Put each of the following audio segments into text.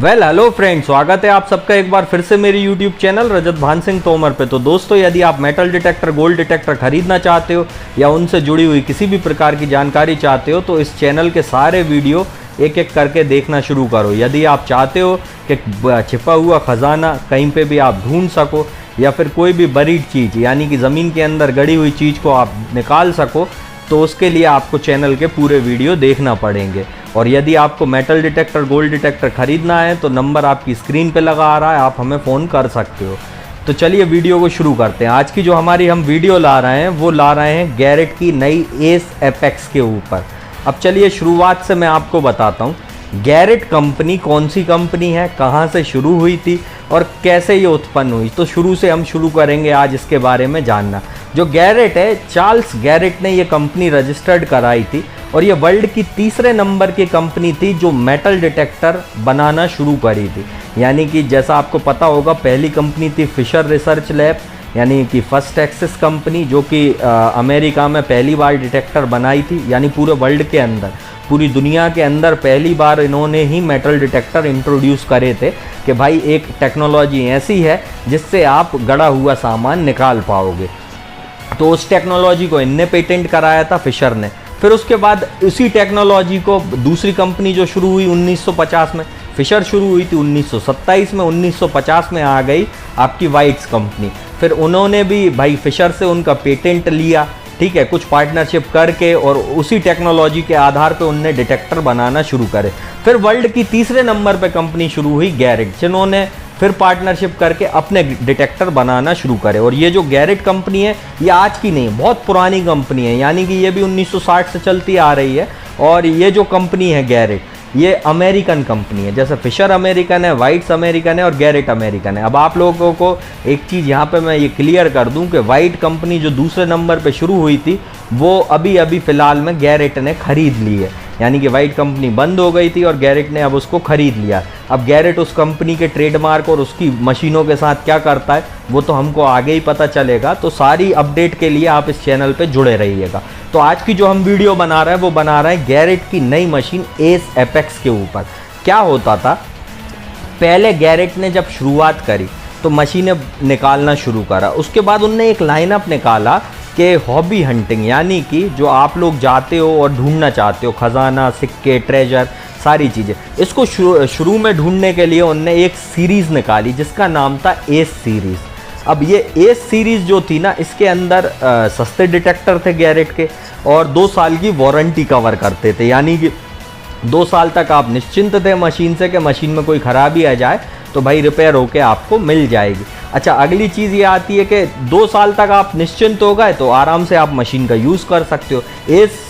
Hello friends, स्वागत है आप सबका एक बार फिर से मेरी यूट्यूब चैनल रजत भान सिंह तोमर पे। तो दोस्तों, यदि आप मेटल डिटेक्टर, गोल्ड डिटेक्टर खरीदना चाहते हो या उनसे जुड़ी हुई किसी भी प्रकार की जानकारी चाहते हो तो इस चैनल के सारे वीडियो एक एक करके देखना शुरू करो। यदि आप चाहते हो कि छिपा हुआ खजाना कहीं पे भी आप ढूंढ सको या फिर कोई भी बरीड चीज़ यानी कि ज़मीन के अंदर गड़ी हुई चीज़ को आप निकाल सको, तो उसके लिए आपको चैनल के पूरे वीडियो देखना पड़ेंगे। और यदि आपको मेटल डिटेक्टर, गोल्ड डिटेक्टर खरीदना है तो नंबर आपकी स्क्रीन पे लगा आ रहा है, आप हमें फ़ोन कर सकते हो। तो चलिए वीडियो को शुरू करते हैं। आज की जो हमारी हम वीडियो ला रहे हैं वो ला रहे हैं गैरेट की नई एस एपेक्स के ऊपर। अब चलिए शुरुआत से मैं आपको बताता हूँ गैरेट कंपनी कौन सी कंपनी है, कहाँ से शुरू हुई थी और कैसे ये उत्पन्न हुई। तो शुरू से हम शुरू करेंगे आज इसके बारे में जानना। जो गैरेट है, चार्ल्स गैरेट ने ये कंपनी रजिस्टर्ड कराई थी और ये वर्ल्ड की तीसरे नंबर की कंपनी थी जो मेटल डिटेक्टर बनाना शुरू करी थी। यानी कि जैसा आपको पता होगा, पहली कंपनी थी फिशर रिसर्च लैब यानी कि फर्स्ट एक्सिस कंपनी, जो कि अमेरिका में पहली बार डिटेक्टर बनाई थी। यानी पूरे वर्ल्ड के अंदर, पूरी दुनिया के अंदर पहली बार इन्होंने ही मेटल डिटेक्टर इंट्रोड्यूस करे थे कि भाई एक टेक्नोलॉजी ऐसी है जिससे आप गड़ा हुआ सामान निकाल पाओगे। तो उस टेक्नोलॉजी को इनने पेटेंट कराया था, फिशर ने। फिर उसके बाद उसी टेक्नोलॉजी को दूसरी कंपनी जो शुरू हुई 1950 में, फिशर शुरू हुई थी 1927 में, 1950 में आ गई आपकी वाइट्स कंपनी। फिर उन्होंने भी भाई फिशर से उनका पेटेंट लिया, ठीक है, कुछ पार्टनरशिप करके, और उसी टेक्नोलॉजी के आधार पे उनने डिटेक्टर बनाना शुरू करे। फिर वर्ल्ड की तीसरे नंबर पे कंपनी शुरू हुई गैरेट, जिन्होंने फिर पार्टनरशिप करके अपने डिटेक्टर बनाना शुरू करे। और ये जो गैरेट कंपनी है ये आज की नहीं, बहुत पुरानी कंपनी है। यानी कि ये भी 1960 से चलती आ रही है। और ये जो कंपनी है गैरेट, ये अमेरिकन कंपनी है। जैसे फिशर अमेरिकन है, वाइट्स अमेरिकन है और गैरेट अमेरिकन है। अब आप लोगों को एक चीज़ यहाँ पे मैं ये क्लियर कर दूँ कि वाइट कंपनी जो दूसरे नंबर पे शुरू हुई थी वो अभी अभी फ़िलहाल में गैरेट ने ख़रीद ली है। यानी कि वाइट कंपनी बंद हो गई थी और गैरेट ने अब उसको ख़रीद लिया। अब गैरेट उस कंपनी के ट्रेडमार्क और उसकी मशीनों के साथ क्या करता है वो तो हमको आगे ही पता चलेगा। तो सारी अपडेट के लिए आप इस चैनल पे जुड़े रहिएगा। तो आज की जो हम वीडियो बना रहे हैं वो बना रहे हैं गैरेट की नई मशीन एस एपेक्स के ऊपर। क्या होता था, पहले गैरेट ने जब शुरुआत करी तो मशीनें निकालना शुरू करा। उसके बाद उनने एक लाइनअप निकाला कि हॉबी हंटिंग, यानी कि जो आप लोग जाते हो और ढूंढना चाहते हो खजाना, सिक्के, ट्रेजर, सारी चीज़ें, इसको शुरू में ढूंढने के लिए उनने एक सीरीज़ निकाली जिसका नाम था एस सीरीज़। अब ये एस सीरीज़ जो थी ना, इसके अंदर सस्ते डिटेक्टर थे गैरेट के और 2 साल की वारंटी कवर करते थे। यानी कि 2 साल तक आप निश्चिंत थे मशीन से कि मशीन में कोई ख़राबी आ जाए तो भाई रिपेयर होके आपको मिल जाएगी। अच्छा, अगली चीज़ ये आती है कि 2 साल तक आप निश्चिंत हो गए तो आराम से आप मशीन का यूज़ कर सकते हो। एस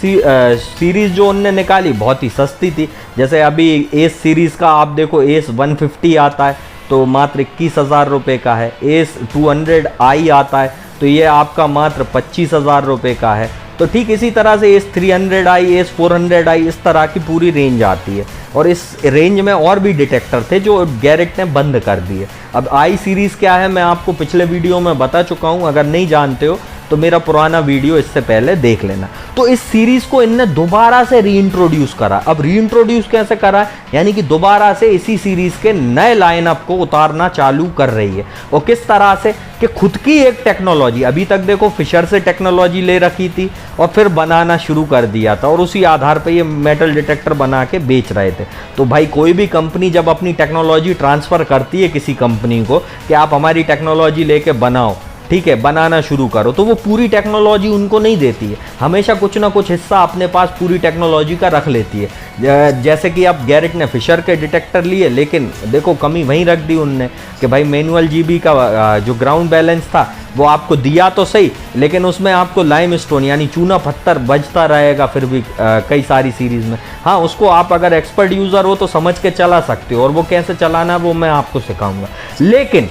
सीरीज़ जो उनने निकाली बहुत ही सस्ती थी। जैसे अभी एस सीरीज़ का आप देखो, एस 150 आता है तो मात्र 21,000 रुपये का है। एस 200i आता है तो ये आपका मात्र 25,000 रुपये का है। तो ठीक इसी तरह से एस 300i, एस 400i, इस तरह की पूरी रेंज आती है। और इस रेंज में और भी डिटेक्टर थे जो गैरेट ने बंद कर दिए। अब आई सीरीज़ क्या है मैं आपको पिछले वीडियो में बता चुका हूँ, अगर नहीं जानते हो तो मेरा पुराना वीडियो इससे पहले देख लेना। तो इस सीरीज़ को इनने दोबारा से रीइंट्रोड्यूस करा। अब रीइंट्रोड्यूस कैसे करा, यानी कि दोबारा से इसी सीरीज़ के नए लाइनअप को उतारना चालू कर रही है। और किस तरह से कि खुद की एक टेक्नोलॉजी, अभी तक देखो फिशर से टेक्नोलॉजी ले रखी थी और फिर बनाना शुरू कर दिया था और उसी आधार पर ये मेटल डिटेक्टर बना के बेच रहे थे। तो भाई कोई भी कंपनी जब अपनी टेक्नोलॉजी ट्रांसफ़र करती है किसी कंपनी को कि आप हमारी टेक्नोलॉजी लेके बनाओ, ठीक है, बनाना शुरू करो, तो वो पूरी टेक्नोलॉजी उनको नहीं देती है। हमेशा कुछ ना कुछ हिस्सा अपने पास पूरी टेक्नोलॉजी का रख लेती है। जैसे कि अब गैरेट ने फिशर के डिटेक्टर लिए, लेकिन देखो कमी वहीं रख दी उनने कि भाई मैनुअल जीबी का जो ग्राउंड बैलेंस था वो आपको दिया तो सही, लेकिन उसमें आपको लाइम स्टोन यानी चूना पत्थर बजता रहेगा फिर भी कई सारी सीरीज़ में। हाँ, उसको आप अगर एक्सपर्ट यूज़र हो तो समझ के चला सकते हो और वो कैसे चलाना वो मैं आपको सिखाऊंगा। लेकिन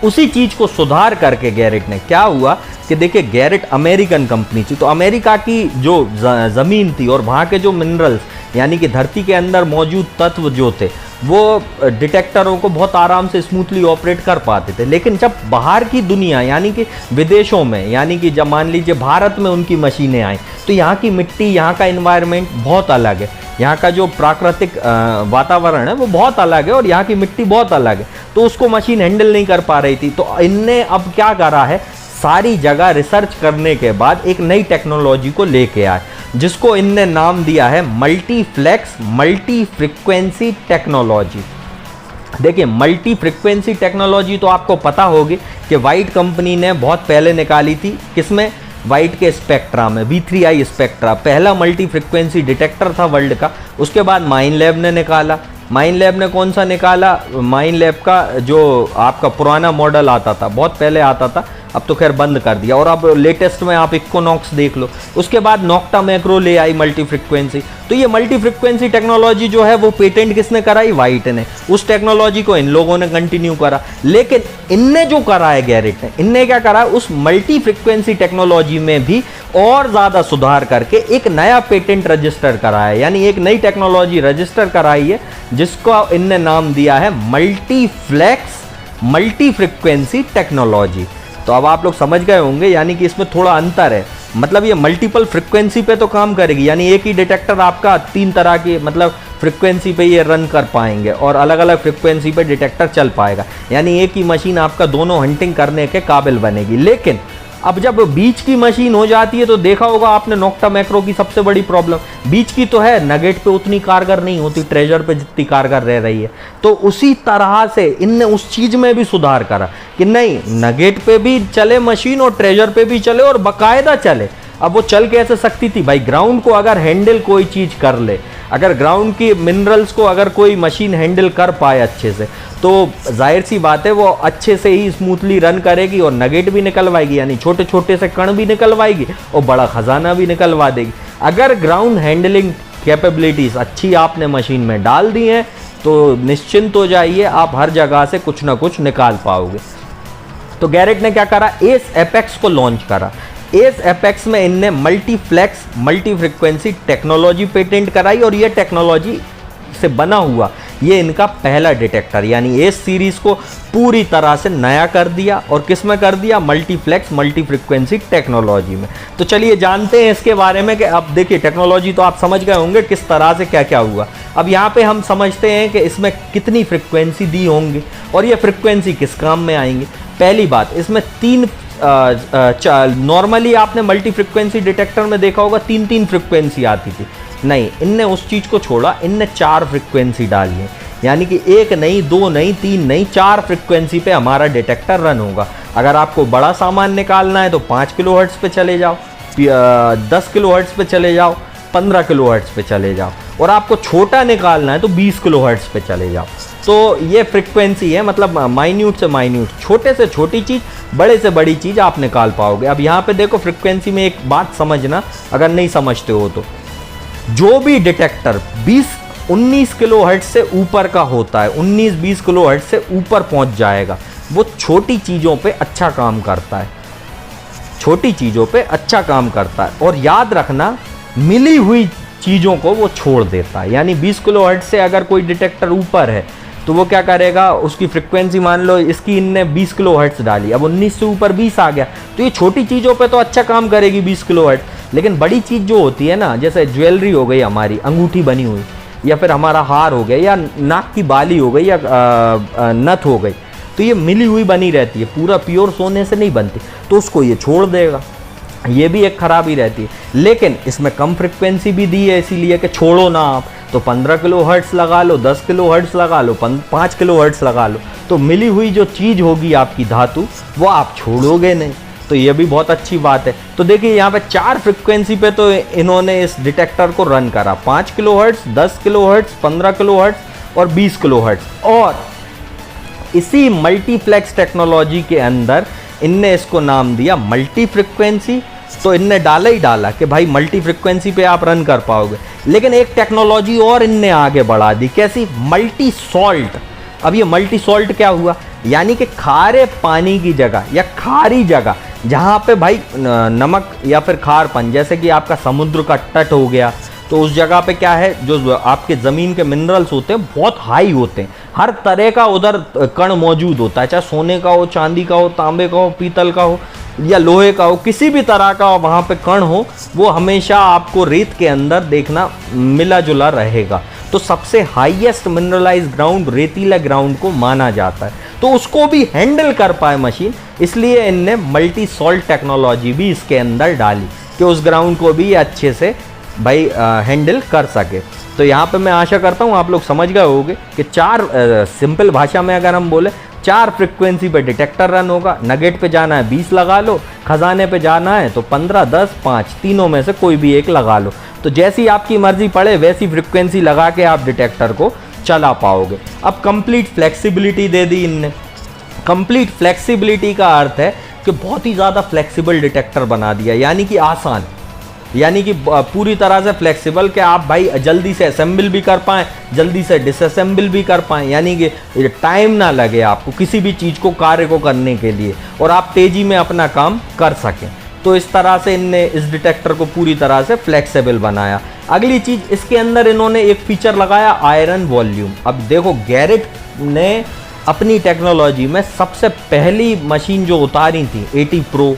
उसी चीज़ को सुधार करके गैरेट ने क्या हुआ कि देखिए, गैरेट अमेरिकन कंपनी थी तो अमेरिका की जो ज़मीन थी और वहाँ के जो मिनरल्स यानी कि धरती के अंदर मौजूद तत्व जो थे वो डिटेक्टरों को बहुत आराम से स्मूथली ऑपरेट कर पाते थे। लेकिन जब बाहर की दुनिया यानी कि विदेशों में, यानी कि जब मान लीजिए भारत में उनकी मशीनें आई तो यहाँ की मिट्टी, यहाँ का इन्वायरमेंट बहुत अलग है। यहाँ का जो प्राकृतिक वातावरण है वो बहुत अलग है और यहाँ की मिट्टी बहुत अलग है, तो उसको मशीन हैंडल नहीं कर पा रही थी। तो इनने अब क्या करा है, सारी जगह रिसर्च करने के बाद एक नई टेक्नोलॉजी को लेके आए, जिसको इनने नाम दिया है मल्टीफ्लेक्स मल्टी फ्रीक्वेंसी टेक्नोलॉजी। देखिए, मल्टी फ्रीक्वेंसी टेक्नोलॉजी तो आपको पता होगी कि वाइट कंपनी ने बहुत पहले निकाली थी। किसमें? वाइट के स्पेक्ट्रा में, V3I स्पेक्ट्रा पहला मल्टी फ्रीक्वेंसी डिटेक्टर था वर्ल्ड का। उसके बाद माइनलैब ने निकाला। माइनलैब ने कौन सा निकाला? माइनलैब का जो आपका पुराना मॉडल आता था, बहुत पहले आता था, अब तो खैर बंद कर दिया, और अब लेटेस्ट में आप इक्विनॉक्स देख लो। उसके बाद नोक्टा मैक्रो ले आई मल्टी फ्रीक्वेंसी। तो ये मल्टी फ्रीक्वेंसी टेक्नोलॉजी जो है वो पेटेंट किसने कराई? वाइट ने। उस टेक्नोलॉजी को इन लोगों ने कंटिन्यू करा, लेकिन इनने जो करा है गैरेट ने, इनने क्या करा, उस मल्टी फ्रीक्वेंसी टेक्नोलॉजी में भी और ज़्यादा सुधार करके एक नया पेटेंट रजिस्टर करा है, यानी एक नई टेक्नोलॉजी रजिस्टर कराई है, जिसको इनने नाम दिया है मल्टीफ्लेक्स मल्टी फ्रीक्वेंसी टेक्नोलॉजी। तो अब आप लोग समझ गए होंगे, यानी कि इसमें थोड़ा अंतर है। मतलब ये मल्टीपल फ्रीक्वेंसी पे तो काम करेगी, यानी एक ही डिटेक्टर आपका 3 तरह की मतलब फ्रीक्वेंसी पे ये रन कर पाएंगे और अलग अलग फ्रीक्वेंसी पे डिटेक्टर चल पाएगा, यानी एक ही मशीन आपका दोनों हंटिंग करने के काबिल बनेगी। लेकिन अब जब बीच की मशीन हो जाती है तो देखा होगा आपने नोक्टा मैक्रो की सबसे बड़ी प्रॉब्लम, बीच की तो है, नगेट पे उतनी कारगर नहीं होती, ट्रेजर पे जितनी कारगर रह रही है। तो उसी तरह से इनने उस चीज में भी सुधार करा कि नहीं, नगेट पे भी चले मशीन और ट्रेजर पे भी चले और बाकायदा चले। अब वो चल कैसे सकती थी भाई? ग्राउंड को अगर हैंडल कोई चीज कर ले, अगर ग्राउंड की मिनरल्स को अगर कोई मशीन हैंडल कर पाए अच्छे से, तो जाहिर सी बात है वो अच्छे से ही स्मूथली रन करेगी और नगेट भी निकलवाएगी, यानी छोटे छोटे से कण भी निकलवाएगी और बड़ा खजाना भी निकलवा देगी। अगर ग्राउंड हैंडलिंग कैपेबिलिटीज अच्छी आपने मशीन में डाल दी हैं तो निश्चिंत हो जाइए, आप हर जगह से कुछ ना कुछ निकाल पाओगे। तो गैरेट ने क्या करा? एस एपेक्स को लॉन्च करा। एस एपेक्स में इनने मल्टीफ्लेक्स मल्टी फ्रीक्वेंसी टेक्नोलॉजी पेटेंट कराई और ये टेक्नोलॉजी से बना हुआ ये इनका पहला डिटेक्टर, यानी एस सीरीज को पूरी तरह से नया कर दिया। और किस में कर दिया? मल्टीफ्लेक्स मल्टी फ्रीक्वेंसी टेक्नोलॉजी में। तो चलिए जानते हैं इसके बारे में कि अब देखिए, टेक्नोलॉजी तो आप समझ गए होंगे किस तरह से क्या क्या हुआ। अब यहाँ पे हम समझते हैं कि इसमें कितनी फ्रीक्वेंसी दी होंगी और ये फ्रीक्वेंसी किस काम में आएंगी। पहली बात, इसमें 3 नॉर्मली आपने मल्टी फ्रीक्वेंसी डिटेक्टर में देखा होगा 3 फ्रीक्वेंसी आती थी, नहीं, इनने उस चीज़ को छोड़ा, इनने 4 फ्रीक्वेंसी डाली है, यानी कि 1 नहीं, 2 नहीं, 3 नहीं, 4 फ्रीक्वेंसी पे हमारा डिटेक्टर रन होगा। अगर आपको बड़ा सामान निकालना है तो 5 किलोहर्ट्ज़ पे चले जाओ, 10 किलोहर्ट्ज़ पे चले जाओ, 15 किलोहर्ट्ज़ पे चले जाओ, और आपको छोटा निकालना है तो 20 किलोहर्ट्ज़ पे चले जाओ। तो ये फ्रीक्वेंसी है, मतलब माइन्यूट से माइन्यूट, छोटे से छोटी चीज़, बड़े से बड़ी चीज़ आप निकाल पाओगे। अब यहाँ पे देखो, फ्रीक्वेंसी में एक बात समझना, अगर नहीं समझते हो तो, जो भी डिटेक्टर 19 किलोहर्ट्ज़ से ऊपर का होता है, 19-20 किलोहर्ट्ज़ से ऊपर पहुँच जाएगा, वो छोटी चीज़ों पे अच्छा काम करता है, छोटी चीज़ों पे अच्छा काम करता है। और याद रखना, मिली हुई चीज़ों को वो छोड़ देता है, यानी 20 किलोहर्ट्ज़ से अगर कोई डिटेक्टर ऊपर है तो वो क्या करेगा, उसकी फ्रीक्वेंसी मान लो इसकी इनने 20 किलोहर्ट्ज़ डाली, अब 19 से ऊपर 20 आ गया, तो ये छोटी चीज़ों पे तो अच्छा काम करेगी 20 किलोहर्ट्ज़। लेकिन बड़ी चीज़ जो होती है ना, जैसे ज्वेलरी हो गई हमारी, अंगूठी बनी हुई, या फिर हमारा हार हो गया, या नाक की बाली हो गई, या नथ हो गई, तो ये मिली हुई बनी रहती है, पूरा प्योर सोने से नहीं बनती, तो उसको ये छोड़ देगा, ये भी एक खराबी रहती है। लेकिन इसमें कम फ्रीक्वेंसी भी दी है, इसीलिए कि छोड़ो ना आप, तो 15 किलोहर्ट्ज़ लगा लो, 10 किलोहर्ट्ज़ लगा लो, 5 किलोहर्ट्ज़ लगा लो, तो मिली हुई जो चीज़ होगी आपकी धातु, वो आप छोड़ोगे नहीं। तो ये भी बहुत अच्छी बात है। तो देखिए, यहाँ पे 4 फ्रीक्वेंसी पे तो इन्होंने इस डिटेक्टर को रन करा, 5 किलोहर्ट्ज़, 10 किलोहर्ट्ज़, 15 किलोहर्ट्ज़ और 20 किलोहर्ट्ज़। और इसी मल्टीप्लेक्स टेक्नोलॉजी के अंदर इनने इसको नाम दिया मल्टी फ्रीक्वेंसी। तो इनने डाला ही डाला कि भाई मल्टी फ्रीक्वेंसी पे आप रन कर पाओगे। लेकिन एक टेक्नोलॉजी और इनने आगे बढ़ा दी, कैसी? Multi salt. अब ये मल्टी सॉल्ट क्या हुआ, यानी कि खारे पानी की जगह या खारी जगह, जहाँ पे भाई नमक या फिर खारपन, जैसे कि आपका समुद्र का तट हो गया, तो उस जगह पे क्या है, जो आपके ज़मीन के मिनरल्स होते हैं बहुत हाई होते हैं, हर तरह का उधर कण मौजूद होता है, चाहे सोने का हो, चांदी का हो, तांबे का हो, पीतल का हो या लोहे का हो, किसी भी तरह का वहाँ पे कण हो, वो हमेशा आपको रेत के अंदर देखना मिला जुला रहेगा। तो सबसे हाईएस्ट मिनरलाइज ग्राउंड रेतीला ग्राउंड को माना जाता है। तो उसको भी हैंडल कर पाए मशीन, इसलिए इनने मल्टी सॉल्ट टेक्नोलॉजी भी इसके अंदर डाली कि उस ग्राउंड को भी अच्छे से भाई हैंडल कर सके। तो यहाँ पे मैं आशा करता हूँ आप लोग समझ गए होंगे कि चार सिंपल भाषा में अगर हम बोले, 4 फ्रिक्वेंसी पे डिटेक्टर रन होगा। नगेट पे जाना है 20 लगा लो, खजाने पे जाना है तो 15, 10, 5 तीनों में से कोई भी एक लगा लो। तो जैसी आपकी मर्जी पड़े वैसी फ्रिक्वेंसी लगा के आप डिटेक्टर को चला पाओगे। अब कंप्लीट फ्लेक्सिबिलिटी दे दी इनने। कंप्लीट फ्लेक्सिबिलिटी का अर्थ है कि बहुत ही ज़्यादा फ्लेक्सिबल डिटेक्टर बना दिया, यानी कि आसान, यानी कि पूरी तरह से फ्लेक्सिबल कि आप भाई जल्दी से असेंबल भी कर पाएँ, जल्दी से डिसअसेंबल भी कर पाएँ, यानी कि टाइम ना लगे आपको किसी भी चीज़ को, कार्य को करने के लिए, और आप तेज़ी में अपना काम कर सकें। तो इस तरह से इनने इस डिटेक्टर को पूरी तरह से फ्लेक्सिबल बनाया। अगली चीज़ इसके अंदर इन्होंने एक फीचर लगाया, आयरन वॉल्यूम। अब देखो गैरेट ने अपनी टेक्नोलॉजी में सबसे पहली मशीन जो उतारी थी 80 प्रो,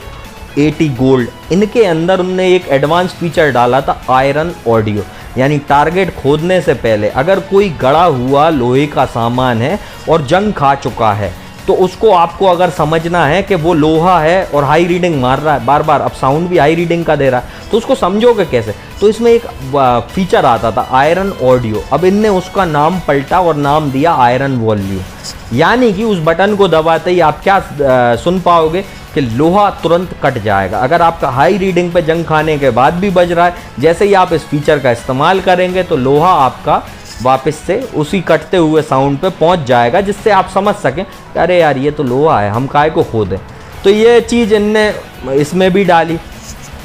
80 गोल्ड, इनके अंदर उनने एक एडवांस फीचर डाला था आयरन ऑडियो, यानी टारगेट खोदने से पहले अगर कोई गड़ा हुआ लोहे का सामान है और जंग खा चुका है, तो उसको आपको अगर समझना है कि वो लोहा है और हाई रीडिंग मार रहा है बार बार, अब साउंड भी हाई रीडिंग का दे रहा है, तो उसको समझोगे कैसे? तो इसमें एक फीचर आता था आयरन ऑडियो। अब इनने उसका नाम पलटा और नाम दिया आयरन वॉल्यूम, यानी कि उस बटन को दबाते ही आप क्या सुन पाओगे कि लोहा तुरंत कट जाएगा। अगर आपका हाई रीडिंग पे जंग खाने के बाद भी बज रहा है, जैसे ही आप इस फीचर का इस्तेमाल करेंगे तो लोहा आपका वापस से उसी कटते हुए साउंड पे पहुंच जाएगा, जिससे आप समझ सकें कि अरे यार ये तो लोहा है, हम काहे को खोदें। तो ये चीज़ इनने इसमें भी डाली।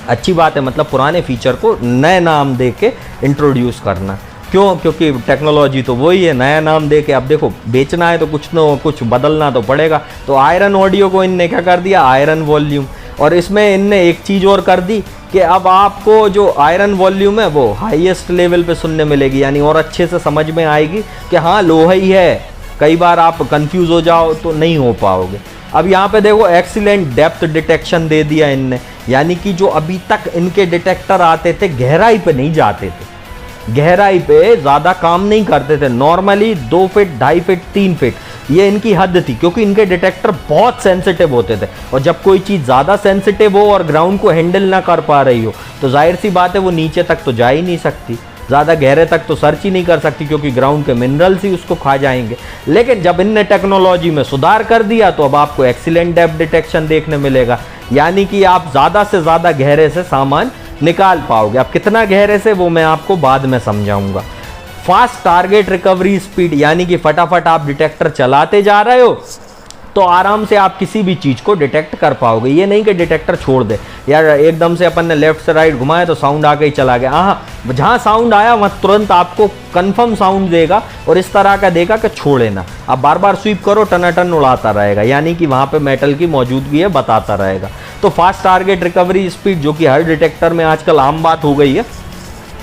अच्छी बात है, मतलब पुराने फीचर को नए नाम दे के इंट्रोड्यूस करना। क्यों? क्योंकि टेक्नोलॉजी तो वही है, नया नाम दे के अब देखो बेचना है तो कुछ न कुछ बदलना तो पड़ेगा। तो आयरन ऑडियो को इनने क्या कर दिया, आयरन वॉल्यूम। और इसमें इनने एक चीज़ और कर दी कि अब आपको जो आयरन वॉल्यूम है वो हाईएस्ट लेवल पे सुनने मिलेगी, यानी और अच्छे से समझ में आएगी कि हाँ लोहा ही है। कई बार आप कंफ्यूज हो जाओ तो नहीं हो पाओगे। अब यहाँ पे देखो एक्सीलेंट डेप्थ डिटेक्शन दे दिया इनने, यानी कि जो अभी तक इनके डिटेक्टर आते थे गहराई पे नहीं जाते थे, गहराई पे ज़्यादा काम नहीं करते थे। नॉर्मली 2 फीट, 2.5 फीट, 3 फीट ये इनकी हद थी, क्योंकि इनके डिटेक्टर बहुत सेंसिटिव होते थे। और जब कोई चीज़ ज़्यादा सेंसिटिव हो और ग्राउंड को हैंडल ना कर पा रही हो, तो जाहिर सी बात है वो नीचे तक तो जा ही नहीं सकती, ज़्यादा गहरे तक तो सर्च ही नहीं कर सकती, क्योंकि ग्राउंड के मिनरल्स ही उसको खा जाएंगे। लेकिन जब इनने टेक्नोलॉजी में सुधार कर दिया तो अब आपको एक्सीलेंट डेप्थ डिटेक्शन देखने मिलेगा, यानी कि आप ज़्यादा से ज़्यादा गहरे से सामान निकाल पाओगे। अब कितना गहरे से वो मैं आपको बाद में समझाऊंगा। फास्ट टारगेट रिकवरी स्पीड, यानी कि फटाफट आप डिटेक्टर चलाते जा रहे हो तो आराम से आप किसी भी चीज़ को डिटेक्ट कर पाओगे। ये नहीं कि डिटेक्टर छोड़ दे यार, एकदम से अपन ने लेफ्ट से राइट घुमाया तो साउंड आके ही चला गया। हाँ, जहाँ साउंड आया वहाँ तुरंत आपको कंफर्म साउंड देगा और इस तरह का देगा कि छोड़े ना। आप बार बार स्वीप करो, टनाटन उड़ाता रहेगा, यानी कि वहाँ पे मेटल की मौजूदगी है बताता रहेगा। तो फास्ट टारगेट रिकवरी स्पीड, जो कि हर डिटेक्टर में आजकल आम बात हो गई है,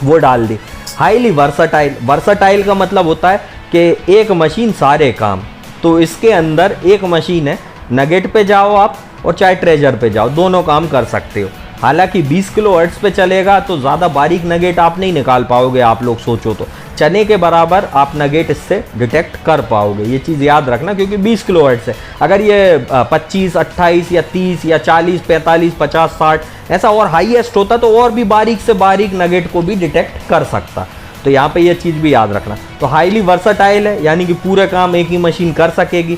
वो डाल दी। हाईली वर्साटाइल, वर्साटाइल का मतलब होता है कि एक मशीन सारे काम। तो इसके अंदर एक मशीन है, नगेट पे जाओ आप और चाहे ट्रेजर पे जाओ, दोनों काम कर सकते हो। हालांकि 20 किलोहर्ट्ज़ पे चलेगा तो ज़्यादा बारीक नगेट आप नहीं निकाल पाओगे, आप लोग सोचो तो चने के बराबर आप नगेट इससे डिटेक्ट कर पाओगे। ये चीज़ याद रखना, क्योंकि 20 किलोहर्ट्ज़ है। अगर ये 25, 28 या 30 या 40, 45, 50, 60 ऐसा और हाईएस्ट होता तो और भी बारीक से बारीक नगेट को भी डिटेक्ट कर सकता। तो यहाँ पे ये चीज़ भी याद रखना। तो हाईली वर्साटाइल है, यानी कि पूरे काम एक ही मशीन कर सकेगी।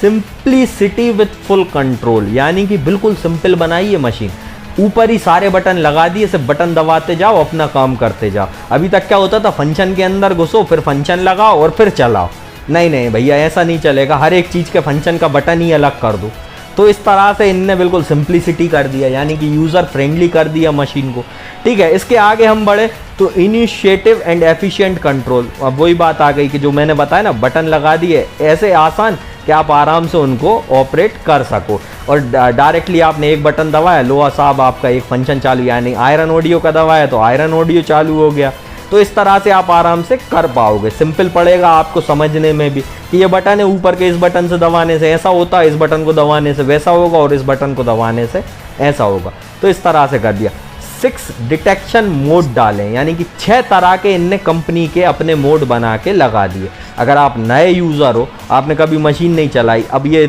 सिंप्लिसिटी विथ फुल कंट्रोल, यानी कि बिल्कुल सिंपल बनाई ये मशीन। ऊपर ही सारे बटन लगा दिए, सिर्फ बटन दबाते जाओ, अपना काम करते जाओ। अभी तक क्या होता था, फंक्शन के अंदर घुसो, फिर फंक्शन लगाओ और फिर चलाओ। नहीं नहीं भैया, ऐसा नहीं चलेगा, हर एक चीज़ के फंक्शन का बटन ही अलग कर दो। तो इस तरह से इनने बिल्कुल सिंप्लिसिटी कर दिया, यानी कि यूज़र फ्रेंडली कर दिया मशीन को। ठीक है, इसके आगे हम बढ़े तो इनिशिएटिव एंड एफिशिएंट कंट्रोल। अब वही बात आ गई कि जो मैंने बताया ना, बटन लगा दिए ऐसे आसान कि आप आराम से उनको ऑपरेट कर सको। और डायरेक्टली आपने एक बटन दबाया, लोहा साहब आपका एक फंक्शन चालू, यानी आयरन ऑडियो का दबाया तो आयरन ऑडियो चालू हो गया। तो इस तरह से आप आराम से कर पाओगे। सिंपल पड़ेगा आपको समझने में भी कि ये बटन है ऊपर के, इस बटन से दबाने से ऐसा होता है, इस बटन को दबाने से वैसा होगा और इस बटन को दबाने से ऐसा होगा। तो इस तरह से कर दिया। 6 डिटेक्शन मोड डालें, यानी कि 6 तरह के इनने कंपनी के अपने मोड बना के लगा दिए। अगर आप नए यूज़र हो, आपने कभी मशीन नहीं चलाई, अब ये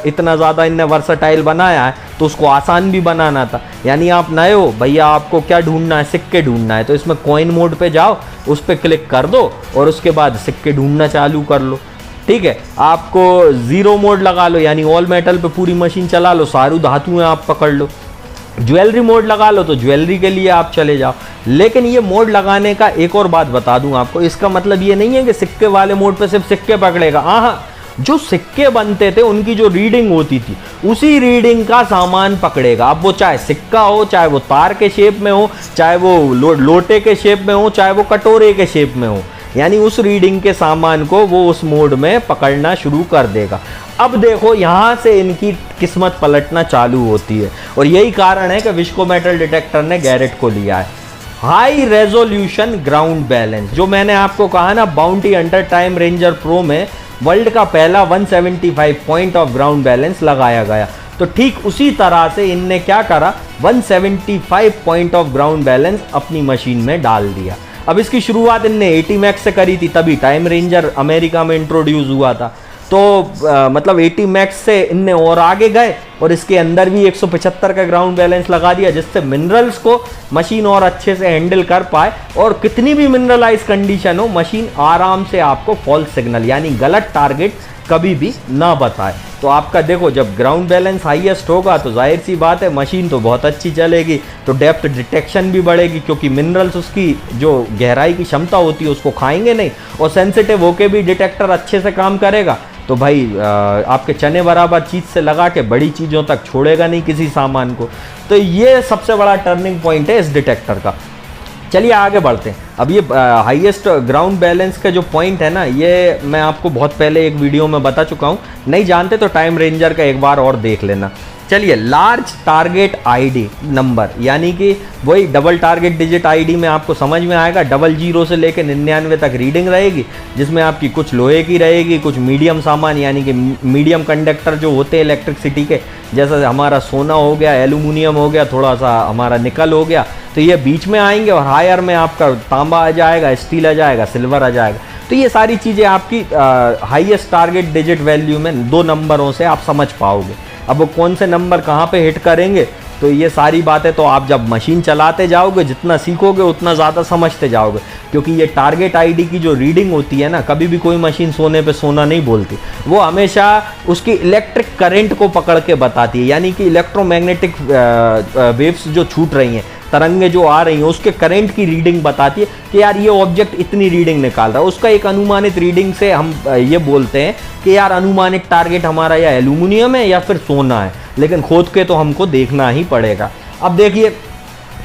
इतना ज़्यादा इनने वर्सटाइल बनाया है तो उसको आसान भी बनाना था। यानी आप नए हो भैया, आपको क्या ढूंढना है, सिक्के ढूंढना है, तो इसमें कॉइन मोड पे जाओ, उस पर क्लिक कर दो और उसके बाद सिक्के ढूंढना चालू कर लो। ठीक है, आपको 0 मोड लगा लो, यानी ऑल मेटल पे पूरी मशीन चला लो, सारू धातु आप पकड़ लो। ज्वेलरी मोड लगा लो तो ज्वेलरी के लिए आप चले जाओ। लेकिन ये मोड लगाने का एक और बात बता दूं आपको, इसका मतलब ये नहीं है कि सिक्के वाले मोड पे सिर्फ सिक्के पकड़ेगा। हाँ, जो सिक्के बनते थे उनकी जो रीडिंग होती थी उसी रीडिंग का सामान पकड़ेगा। अब वो चाहे सिक्का हो, चाहे वो तार के शेप में हो, चाहे वो लोटे के शेप में हो, चाहे वो कटोरे के शेप में हो, यानी उस रीडिंग के सामान को वो उस मोड में पकड़ना शुरू कर देगा। अब देखो यहाँ से इनकी किस्मत पलटना चालू होती है और यही कारण है कि विस्को मेटल डिटेक्टर ने गैरेट को लिया है। हाई रेजोल्यूशन ग्राउंड बैलेंस, जो मैंने आपको कहा ना bounty hunter time ranger pro में वर्ल्ड का पहला 175 पॉइंट ऑफ ग्राउंड बैलेंस लगाया गया, तो ठीक उसी तरह से इनने क्या करा, 175 पॉइंट ऑफ ग्राउंड बैलेंस अपनी मशीन में डाल दिया। अब इसकी शुरुआत इनने ATMAX से करी थी, तभी टाइम रेंजर अमेरिका में इंट्रोड्यूस हुआ था। तो मतलब ATMAX से इनने और आगे गए और इसके अंदर भी 175 का ग्राउंड बैलेंस लगा दिया, जिससे मिनरल्स को मशीन और अच्छे से हैंडल कर पाए और कितनी भी मिनरलाइज कंडीशन हो, मशीन आराम से आपको फॉल्स सिग्नल यानी गलत टारगेट कभी भी ना बताए। तो आपका देखो, जब ग्राउंड बैलेंस हाईएस्ट होगा तो जाहिर सी बात है मशीन तो बहुत अच्छी चलेगी, तो डेप्थ डिटेक्शन भी बढ़ेगी, क्योंकि मिनरल्स उसकी जो गहराई की क्षमता होती है उसको खाएंगे नहीं, और सेंसिटिव होके भी डिटेक्टर अच्छे से काम करेगा। तो भाई आपके चने बराबर चीज़ से लगा के बड़ी चीज़ों तक छोड़ेगा नहीं किसी सामान को। तो ये सबसे बड़ा टर्निंग पॉइंट है इस डिटेक्टर का। चलिए आगे बढ़ते हैं। अब ये हाईएस्ट ग्राउंड बैलेंस का जो पॉइंट है ना, ये मैं आपको बहुत पहले एक वीडियो में बता चुका हूँ, नहीं जानते तो टाइम रेंजर का एक बार और देख लेना। चलिए, लार्ज टारगेट आईडी नंबर, यानी कि वही डबल टारगेट डिजिट आईडी में आपको समझ में आएगा, 00 से लेकर 99 तक रीडिंग रहेगी, जिसमें आपकी कुछ लोहे की रहेगी, कुछ मीडियम सामान यानी कि मीडियम कंडक्टर जो होते हैं इलेक्ट्रिसिटी के, जैसे हमारा सोना हो गया, एल्यूमिनियम हो गया, थोड़ा सा हमारा निकल हो गया, तो ये बीच में आएंगे, और हायर में आपका तांबा आ जाएगा, स्टील आ जाएगा, सिल्वर आ जाएगा। तो ये सारी चीज़ें आपकी हाईएस्ट टारगेट डिजिट वैल्यू में 2 नंबरों से आप समझ पाओगे। अब वो कौन से नंबर कहाँ पे हिट करेंगे, तो ये सारी बातें तो आप जब मशीन चलाते जाओगे, जितना सीखोगे उतना ज़्यादा समझते जाओगे, क्योंकि ये टारगेट आईडी की जो रीडिंग होती है ना, कभी भी कोई मशीन सोने पे सोना नहीं बोलती, वो हमेशा उसकी इलेक्ट्रिक करंट को पकड़ के बताती है, यानी कि इलेक्ट्रोमैग्नेटिक वेव्स जो छूट रही हैं, तरंगे जो आ रही हैं, उसके करंट की रीडिंग बताती है कि यार ये ऑब्जेक्ट इतनी रीडिंग निकाल रहा है। उसका एक अनुमानित रीडिंग से हम ये बोलते हैं कि यार अनुमानित टारगेट हमारा या एल्यूमिनियम है या फिर सोना है, लेकिन खोद के तो हमको देखना ही पड़ेगा। अब देखिए,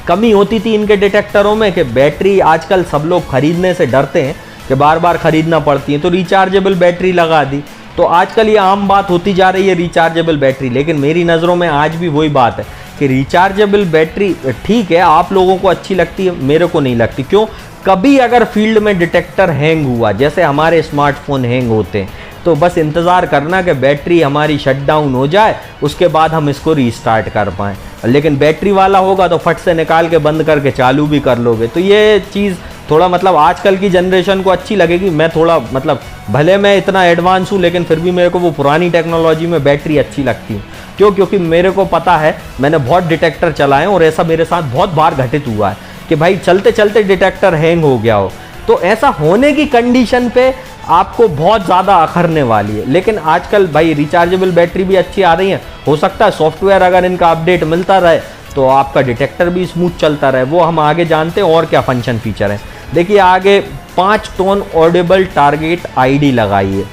कमी होती थी इनके डिटेक्टरों में कि बैटरी आजकल सब लोग खरीदने से डरते हैं कि बार बार खरीदना पड़ती है, तो रिचार्जेबल बैटरी लगा दी। तो आजकल ये आम बात होती जा रही है रिचार्जेबल बैटरी, लेकिन मेरी नज़रों में आज भी वही बात है कि रिचार्जेबल बैटरी ठीक है, आप लोगों को अच्छी लगती है, मेरे को नहीं लगती। क्यों? कभी अगर फील्ड में डिटेक्टर हैंग हुआ, जैसे हमारे स्मार्टफोन हैंग होते हैं, तो बस इंतज़ार करना कि बैटरी हमारी शट डाउन हो जाए, उसके बाद हम इसको रीस्टार्ट कर पाएँ। लेकिन बैटरी वाला होगा तो फट से निकाल के बंद करके चालू भी कर लोगे। तो ये चीज़ थोड़ा मतलब आजकल की जनरेशन को अच्छी लगेगी। मैं थोड़ा मतलब भले मैं इतना एडवांस हूँ, लेकिन फिर भी मेरे को वो पुरानी टेक्नोलॉजी में बैटरी अच्छी लगती है। क्यों? क्योंकि मेरे को पता है, मैंने बहुत डिटेक्टर चलाए और ऐसा मेरे साथ बहुत बार घटित हुआ है कि भाई चलते चलते डिटेक्टर हैंग हो गया हो। तो ऐसा होने की कंडीशन पे आपको बहुत ज़्यादा अखरने वाली है। लेकिन आजकल भाई रिचार्जेबल बैटरी भी अच्छी आ रही है, हो सकता है सॉफ्टवेयर अगर इनका अपडेट मिलता रहे तो आपका डिटेक्टर भी स्मूथ चलता रहे। वो हम आगे जानते हैं और क्या फंक्शन फीचर है। देखिए आगे 5 टोन ऑडिबल टारगेट आईडी लगाई है,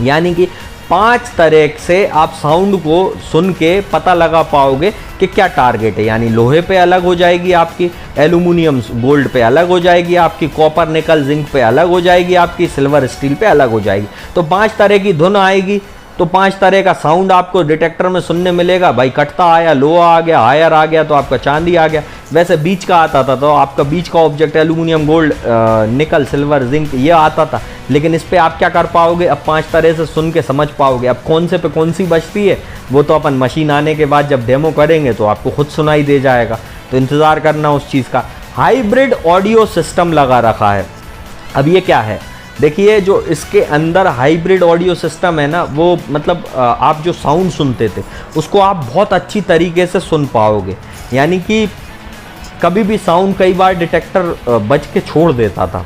यानी कि 5 तरह से आप साउंड को सुन के पता लगा पाओगे कि क्या टारगेट है। यानी लोहे पे अलग हो जाएगी आपकी, एल्यूमिनियम गोल्ड पे अलग हो जाएगी आपकी, कॉपर निकल जिंक पे अलग हो जाएगी आपकी, सिल्वर स्टील पे अलग हो जाएगी। तो 5 तरह की धुन आएगी। तो 5 तरह का साउंड आपको डिटेक्टर में सुनने मिलेगा। भाई कटता आया, लोहा आ गया, हायर आ गया तो आपका चांदी आ गया। वैसे बीच का आता था तो आपका बीच का ऑब्जेक्ट एल्यूमिनियम, गोल्ड, निकल, सिल्वर, जिंक ये आता था। लेकिन इस पर आप क्या कर पाओगे, अब 5 तरह से सुन के समझ पाओगे। अब कौन से पे कौन सी बजती है वो तो अपन मशीन आने के बाद जब डेमो करेंगे तो आपको खुद सुनाई दे जाएगा, तो इंतज़ार करना उस चीज़ का। हाइब्रिड ऑडियो सिस्टम लगा रखा है। अब ये क्या है, देखिए जो इसके अंदर हाइब्रिड ऑडियो सिस्टम है ना, वो मतलब आप जो साउंड सुनते थे उसको आप बहुत अच्छी तरीके से सुन पाओगे। यानी कि कभी भी साउंड कई बार डिटेक्टर बज के छोड़ देता था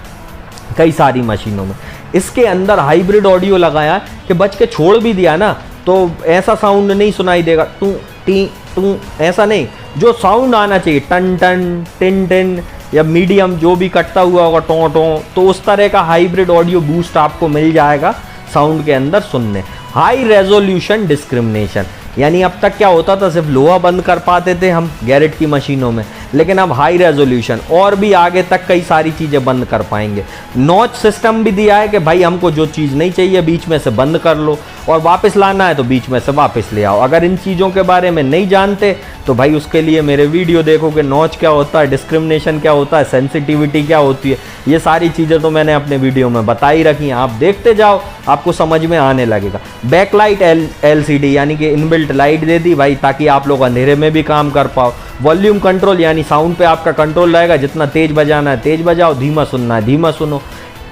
कई सारी मशीनों में। इसके अंदर हाइब्रिड ऑडियो लगाया कि बज के छोड़ भी दिया ना तो ऐसा साउंड नहीं सुनाई देगा, टू टी टू, ऐसा नहीं। जो साउंड आना चाहिए टन टन, टिन टिन या मीडियम जो भी कटता हुआ होगा टों टों, तो उस तरह का हाइब्रिड ऑडियो बूस्ट आपको मिल जाएगा साउंड के अंदर सुनने। हाई रेजोल्यूशन डिस्क्रिमिनेशन, यानी अब तक क्या होता था, सिर्फ लोहा बंद कर पाते थे हम गैरेट की मशीनों में, लेकिन अब हाई रेजोल्यूशन और भी आगे तक कई सारी चीज़ें बंद कर पाएंगे। नॉच सिस्टम भी दिया है कि भाई हमको जो चीज़ नहीं चाहिए बीच में से बंद कर लो, और वापस लाना है तो बीच में से वापस ले आओ। अगर इन चीज़ों के बारे में नहीं जानते तो भाई उसके लिए मेरे वीडियो देखो कि नॉच क्या होता है, डिस्क्रिमिनेशन क्या होता है, सेंसिटिविटी क्या होती है, ये सारी चीज़ें तो मैंने अपने वीडियो में बताई रखी हैं। आप देखते जाओ, आपको समझ में आने लगेगा। बैकलाइट LCD यानी कि इनबिल्ट लाइट दे दी भाई, ताकि आप लोग अंधेरे में भी काम कर पाओ। वॉल्यूम कंट्रोल यानी साउंड पे आपका कंट्रोल रहेगा, जितना तेज बजाना है तेज बजाओ, धीमा सुनना है धीमा सुनो।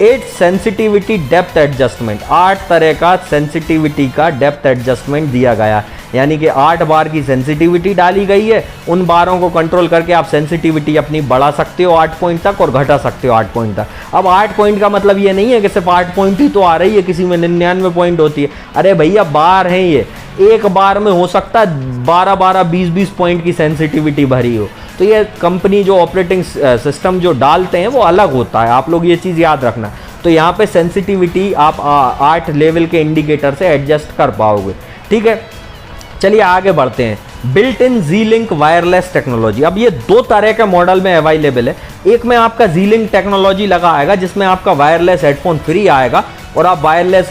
8 सेंसिटिविटी डेप्थ एडजस्टमेंट, 8 तरह का सेंसिटिविटी का डेप्थ एडजस्टमेंट दिया गया, यानी कि 8 बार की सेंसिटिविटी डाली गई है। उन बारों को कंट्रोल करके आप सेंसिटिविटी अपनी बढ़ा सकते हो 8 पॉइंट तक और घटा सकते हो 8 पॉइंट तक। अब 8 पॉइंट का मतलब ये नहीं है कि सिर्फ 8 पॉइंट ही तो आ रही है, किसी में 99 पॉइंट होती है। अरे भैया बार हैं ये, एक बार में हो सकता है 12-12, 20-20 पॉइंट की सेंसिटिविटी भरी हो। तो ये कंपनी जो ऑपरेटिंग सिस्टम जो डालते हैं वो अलग होता है, आप लोग ये चीज़ याद रखना। तो यहाँ पे सेंसिटिविटी आप 8 लेवल के इंडिकेटर से एडजस्ट कर पाओगे। ठीक है, चलिए आगे बढ़ते हैं। Built in Z-Link wireless technology, अब ये 2 तरह के मॉडल में अवेलेबल है। एक में आपका Z-Link टेक्नोलॉजी लगा आएगा जिसमें आपका वायरलेस हेडफोन फ्री आएगा, और आप वायरलेस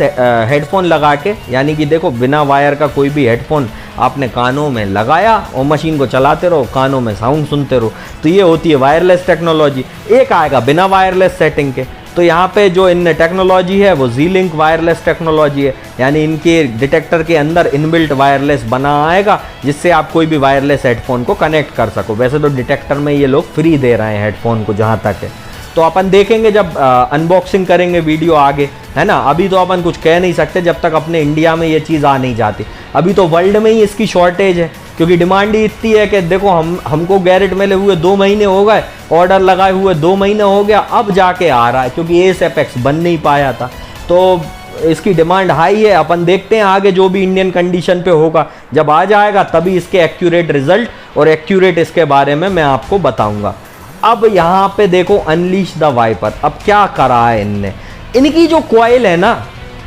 हेडफोन लगा के, यानी कि देखो बिना वायर का कोई भी हेडफोन आपने कानों में लगाया और मशीन को चलाते रहो, कानों में साउंड सुनते रहो, तो ये होती है वायरलेस टेक्नोलॉजी। एक आएगा बिना वायरलेस सेटिंग के, तो यहाँ पे जो इन टेक्नोलॉजी है वो Z-Link वायरलेस टेक्नोलॉजी है, यानी इनके डिटेक्टर के अंदर इनबिल्ट वायरलेस बना आएगा जिससे आप कोई भी वायरलेस हेडफोन को कनेक्ट कर सको। वैसे तो डिटेक्टर में ये लोग फ्री दे रहे हैं हेडफोन को जहाँ तक है, तो अपन देखेंगे जब अनबॉक्सिंग करेंगे वीडियो आगे, है ना। अभी तो अपन कुछ कह नहीं सकते जब तक अपने इंडिया में ये चीज़ आ नहीं जाती। अभी तो वर्ल्ड में ही इसकी शॉर्टेज है, क्योंकि डिमांड ही इतनी है कि देखो हमको गैरेट मिले हुए 2 महीने हो गए, ऑर्डर लगाए हुए 2 महीने हो गया, अब जाके आ रहा है, क्योंकि एस एपेक्स बन नहीं पाया था। तो इसकी डिमांड हाई है। अपन देखते हैं आगे जो भी इंडियन कंडीशन पे होगा, जब आ जाएगा तभी इसके एक्यूरेट रिजल्ट और एक्यूरेट इसके बारे में मैं आपको बताऊंगा। अब यहाँ पे देखो अनलीश द वाइपर, अब क्या करा है इनने, इनकी जो कॉइल है ना,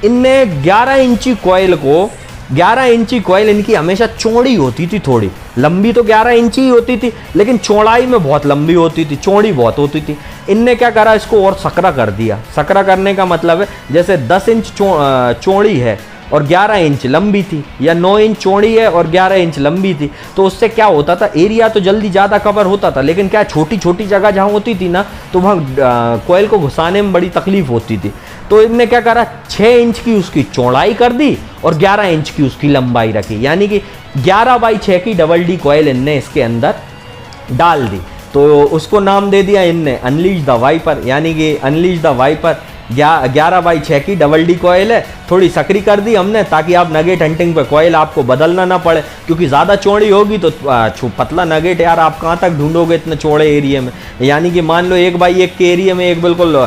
इनने 11 इंची कॉइल को, 11 इंची कॉइल इनकी हमेशा चौड़ी होती थी, थोड़ी लंबी तो 11 इंची ही होती थी, लेकिन चौड़ाई में बहुत लंबी होती थी, चौड़ी बहुत होती थी। इनने क्या करा, इसको और सकरा कर दिया। सकरा करने का मतलब है जैसे 10 इंच चौड़ी है और 11 इंच लंबी थी, या 9 इंच चौड़ी है और 11 इंच लंबी थी, तो उससे क्या होता था, एरिया तो जल्दी ज़्यादा कवर होता था, लेकिन क्या छोटी छोटी जगह जहाँ होती थी ना, तो वहाँ कोयल को घुसाने में बड़ी तकलीफ होती थी। तो इनने क्या करा, 6 इंच की उसकी चौड़ाई कर दी और 11 इंच की उसकी लंबाई रखी, यानी कि 11/6 की डबल डी कोयल इनने इसके अंदर डाल दी। तो उसको नाम दे दिया इनने अनलीश द वाइपर, यानी कि अनलीश द वाइपर 11/6 की डबल डी कॉइल है। थोड़ी सकरी कर दी हमने ताकि आप नगेट हंटिंग पे कॉइल आपको बदलना ना पड़े, क्योंकि ज़्यादा चौड़ी होगी तो पतला नगेट यार आप कहाँ तक ढूंढोगे इतने चौड़े एरिया में। यानी कि मान लो 1/1 के एरिया में एक बिल्कुल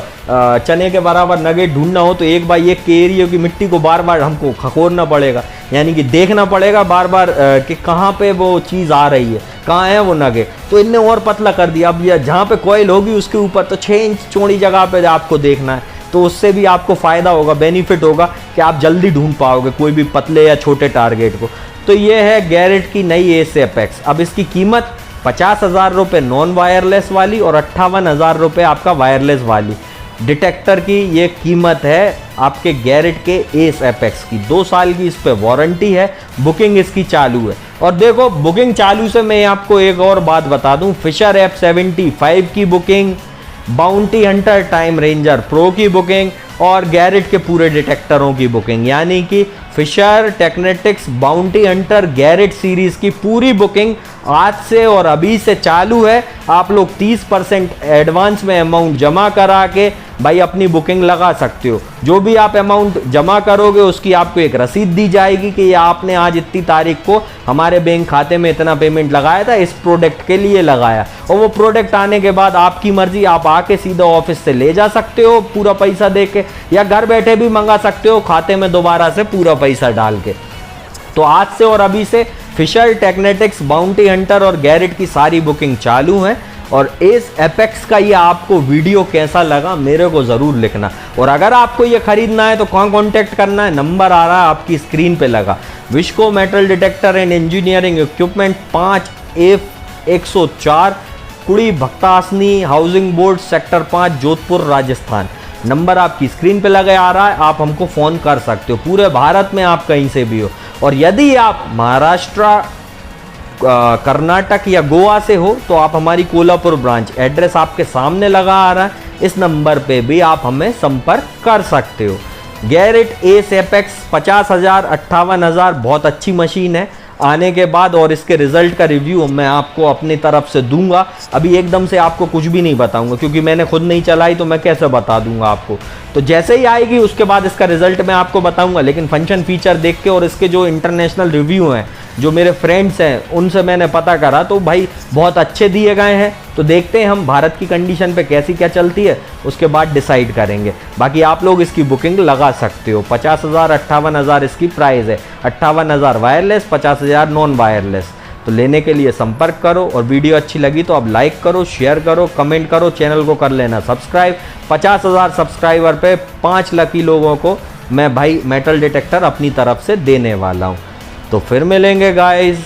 चने के बराबर नगेट ढूंढना हो तो 1/1 के एरिया की मिट्टी को बार बार हमको खखोरना पड़ेगा, यानी कि देखना पड़ेगा बार बार कि कहाँ पे वो चीज़ आ रही है, कहाँ है वो नगेट। तो इनने और पतला कर दिया। अब ये जहाँ पे कॉइल होगी उसके ऊपर तो 6 इंच चौड़ी जगह पे आपको देखना है, तो उससे भी आपको फ़ायदा होगा, बेनिफिट होगा कि आप जल्दी ढूंढ पाओगे कोई भी पतले या छोटे टारगेट को। तो ये है गैरेट की नई एस एपेक्स। अब इसकी कीमत 50,000 रुपये नॉन वायरलेस वाली और 58,000 रुपये आपका वायरलेस वाली। डिटेक्टर की ये कीमत है आपके गैरेट के एस एपेक्स की। 2 साल की इस पे वारंटी है, बुकिंग इसकी चालू है। और देखो बुकिंग चालू से मैं आपको एक और बात बता दूं, फिशर F75 की booking, bounty hunter time ranger pro की बुकिंग और गैरेट के पूरे डिटेक्टरों की बुकिंग, यानी कि Fisher, Teknetics, bounty hunter, Garrett series की पूरी बुकिंग आज से और अभी से चालू है। आप लोग 30% एडवांस में अमाउंट जमा करा के भाई अपनी बुकिंग लगा सकते हो। जो भी आप अमाउंट जमा करोगे उसकी आपको एक रसीद दी जाएगी कि आपने आज इतनी तारीख को हमारे बैंक खाते में इतना पेमेंट लगाया था, इस प्रोडक्ट के लिए लगाया। और वो प्रोडक्ट आने के बाद आपकी मर्जी, आप आके सीधा ऑफिस से ले जा सकते हो पूरा पैसा दे के, या घर बैठे भी मंगा सकते हो खाते में दोबारा से पूरा पैसा डाल के। तो आज से और अभी से फिशर, टेक्नेटिक्स, बाउंटी हंटर और गैरेट की सारी बुकिंग चालू है। और एस एपेक्स का ये आपको वीडियो कैसा लगा मेरे को ज़रूर लिखना। और अगर आपको ये खरीदना है तो कौन कॉन्टैक्ट करना है, नंबर आ रहा है आपकी स्क्रीन पे लगा। Vishco metal detector and engineering equipment 5F104 Kudi Bhaktasani housing board sector 5 Jodhpur Rajasthan. Number आपकी स्क्रीन पे लगे आ रहा है, आप हमको फ़ोन कर सकते हो। पूरे भारत में आप कहीं से भी हो। और यदि आप महाराष्ट्र, कर्नाटक या गोवा से हो तो आप हमारी कोल्हापुर ब्रांच, एड्रेस आपके सामने लगा आ रहा है, इस नंबर पे भी आप हमें संपर्क कर सकते हो। गैरेट एस एपेक्स 50,000 58,000 बहुत अच्छी मशीन है। आने के बाद और इसके रिजल्ट का रिव्यू मैं आपको अपनी तरफ से दूंगा। अभी एकदम से आपको कुछ भी नहीं बताऊंगा क्योंकि मैंने खुद नहीं चलाई, तो मैं कैसे बता दूंगा आपको। तो जैसे ही आएगी उसके बाद इसका रिजल्ट मैं आपको बताऊंगा। लेकिन फंक्शन फीचर देख के और इसके जो इंटरनेशनल रिव्यू हैं, जो मेरे फ्रेंड्स हैं उनसे मैंने पता करा, तो भाई बहुत अच्छे दिए गए हैं। तो देखते हैं हम भारत की कंडीशन पे कैसी क्या चलती है, उसके बाद डिसाइड करेंगे। बाकी आप लोग इसकी बुकिंग लगा सकते हो। 50,000 58,000 इसकी प्राइस है। 58,000 वायरलेस, 50,000 नॉन वायरलेस। तो लेने के लिए संपर्क करो। और वीडियो अच्छी लगी तो आप लाइक करो, शेयर करो, कमेंट करो, चैनल को कर लेना सब्सक्राइब। 50,000 सब्सक्राइबर पे 5 लकी लोगों को मैं भाई मेटल डिटेक्टर अपनी तरफ से देने वाला हूँ। तो फिर मिलेंगे गाइस,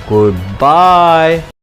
गुड बाय।